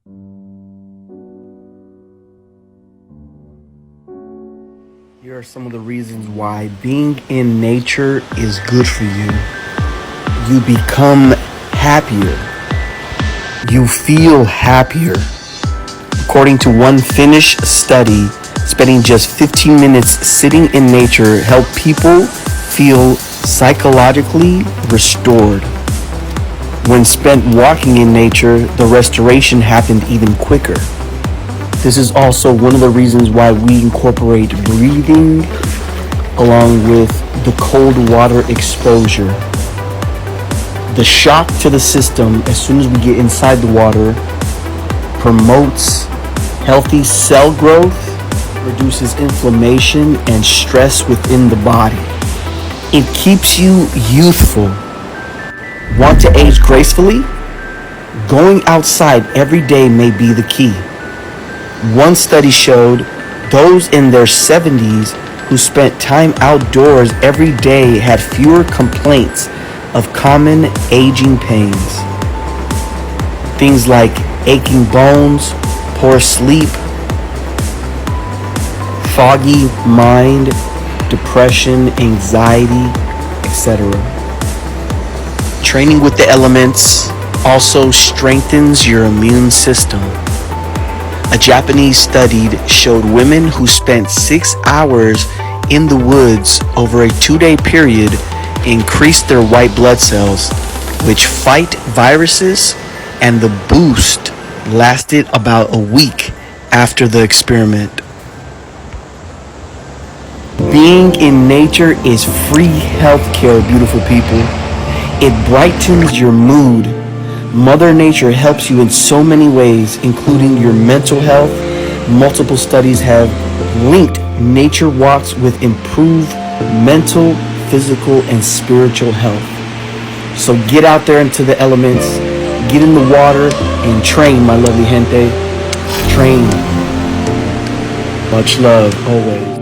Here are some of the reasons why being in nature is good for you. You become happier. You feel happier. According to one Finnish study, spending just 15 minutes sitting in nature helped people feel psychologically restored. When spent walking in nature, the restoration happened even quicker. This is also one of the reasons why we incorporate breathing along with the cold water exposure. The shock to the system as soon as we get inside the water promotes healthy cell growth, reduces inflammation and stress within the body. It keeps you youthful. Want to age gracefully? Going outside every day may be the key. One study showed those in their 70s who spent time outdoors every day had fewer complaints of common aging pains. Things like aching bones, poor sleep, foggy mind, depression, anxiety, etc. Training with the elements also strengthens your immune system. A Japanese study showed women who spent 6 hours in the woods over a 2-day period increased their white blood cells, which fight viruses, and the boost lasted about a week after the experiment. Being in nature is free healthcare, beautiful people. It brightens your mood. Mother Nature helps you in so many ways, including your mental health. Multiple studies have linked nature walks with improved mental, physical, and spiritual health. So get out there into the elements, get in the water, and train, my lovely gente. Train. Much love, always.